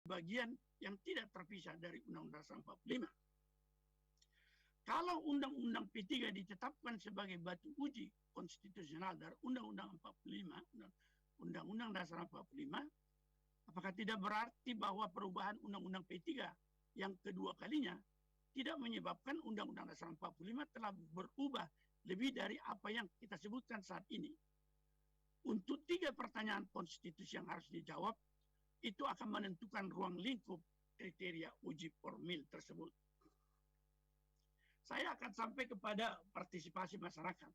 bagian yang tidak terpisah dari Undang-Undang Dasar 45. Kalau Undang-Undang P3 ditetapkan sebagai batu uji konstitusional dari Undang-Undang 45, Undang-Undang Dasar 45, apakah tidak berarti bahwa perubahan Undang-Undang P3 yang kedua kalinya tidak menyebabkan Undang-Undang Dasar 45 telah berubah lebih dari apa yang kita sebutkan saat ini? Untuk 3 pertanyaan konstitusi yang harus dijawab, itu akan menentukan ruang lingkup kriteria uji formil tersebut. Saya akan sampai kepada partisipasi masyarakat.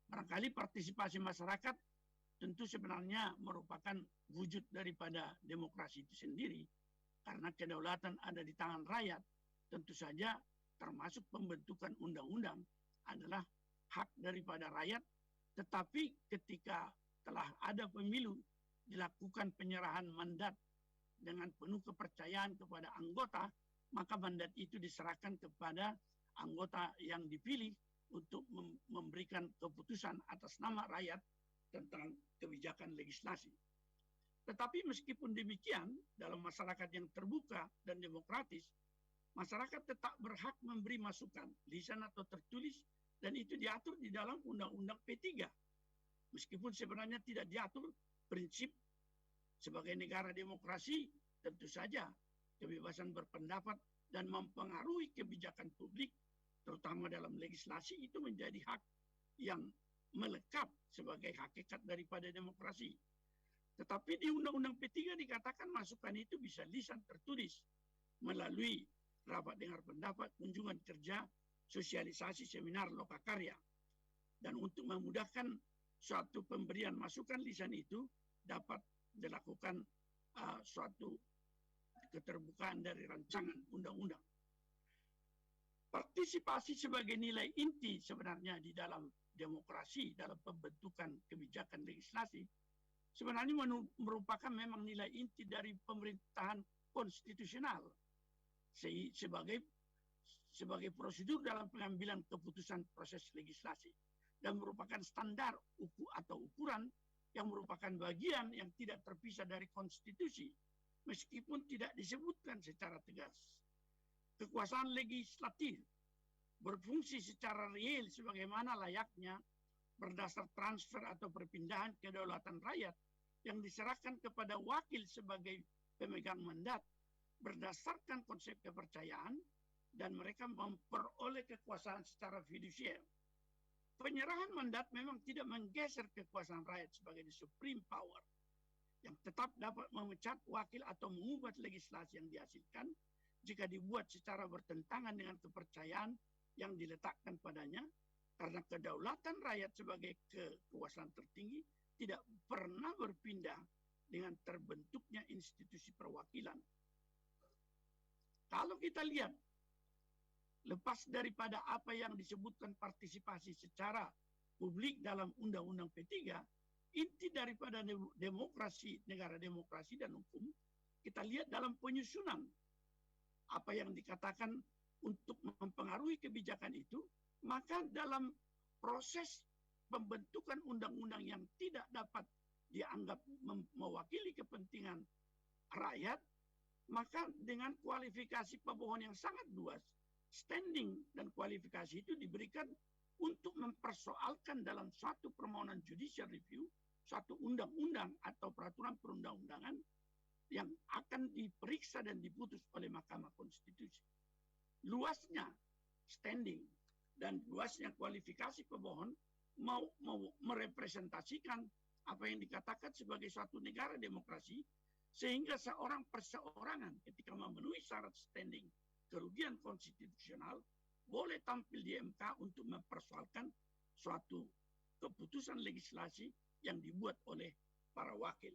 Barangkali partisipasi masyarakat tentu sebenarnya merupakan wujud daripada demokrasi itu sendiri. Karena kedaulatan ada di tangan rakyat, tentu saja termasuk pembentukan undang-undang adalah hak daripada rakyat. Tetapi ketika telah ada pemilu, dilakukan penyerahan mandat dengan penuh kepercayaan kepada anggota, maka mandat itu diserahkan kepada anggota yang dipilih untuk memberikan keputusan atas nama rakyat tentang kebijakan legislasi. Tetapi meskipun demikian, dalam masyarakat yang terbuka dan demokratis, masyarakat tetap berhak memberi masukan, lisan atau tertulis, dan itu diatur di dalam Undang-Undang P3. Meskipun sebenarnya tidak diatur prinsip sebagai negara demokrasi, tentu saja kebebasan berpendapat dan mempengaruhi kebijakan publik, terutama dalam legislasi, itu menjadi hak yang melekat sebagai hakikat daripada demokrasi. Tetapi di Undang-Undang P3 dikatakan masukan itu bisa lisan tertulis melalui rapat dengar pendapat, kunjungan kerja, sosialisasi, seminar, lokakarya. Dan untuk memudahkan suatu pemberian masukan, lisan itu dapat dilakukan suatu keterbukaan dari rancangan undang-undang. Partisipasi sebagai nilai inti sebenarnya di dalam demokrasi, dalam pembentukan kebijakan legislasi, sebenarnya merupakan memang nilai inti dari pemerintahan konstitusional sebagai prosedur dalam pengambilan keputusan proses legislasi, dan merupakan standar atau ukuran yang merupakan bagian yang tidak terpisah dari konstitusi, meskipun tidak disebutkan secara tegas. Kekuasaan legislatif berfungsi secara real sebagaimana layaknya berdasar transfer atau perpindahan kedaulatan rakyat yang diserahkan kepada wakil sebagai pemegang mandat berdasarkan konsep kepercayaan, dan mereka memperoleh kekuasaan secara fidusial. Penyerahan mandat memang tidak menggeser kekuasaan rakyat sebagai the supreme power yang tetap dapat memecat wakil atau mengubah legislasi yang dihasilkan jika dibuat secara bertentangan dengan kepercayaan yang diletakkan padanya, karena kedaulatan rakyat sebagai kekuasaan tertinggi tidak pernah berpindah dengan terbentuknya institusi perwakilan. Kalau kita lihat, lepas daripada apa yang disebutkan partisipasi secara publik dalam Undang-Undang P3, inti daripada demokrasi, negara demokrasi dan hukum, kita lihat dalam penyusunan apa yang dikatakan untuk mempengaruhi kebijakan itu, maka dalam proses pembentukan undang-undang yang tidak dapat dianggap mewakili kepentingan rakyat, maka dengan kualifikasi pemohon yang sangat luas, standing dan kualifikasi itu diberikan untuk mempersoalkan dalam suatu permohonan judicial review, suatu undang-undang atau peraturan perundang-undangan yang akan diperiksa dan diputus oleh Mahkamah Konstitusi. Luasnya standing dan luasnya kualifikasi pemohon mau merepresentasikan apa yang dikatakan sebagai suatu negara demokrasi, sehingga seorang perseorangan ketika memenuhi syarat standing kerugian konstitusional boleh tampil di MK untuk mempersoalkan suatu keputusan legislasi yang dibuat oleh para wakil.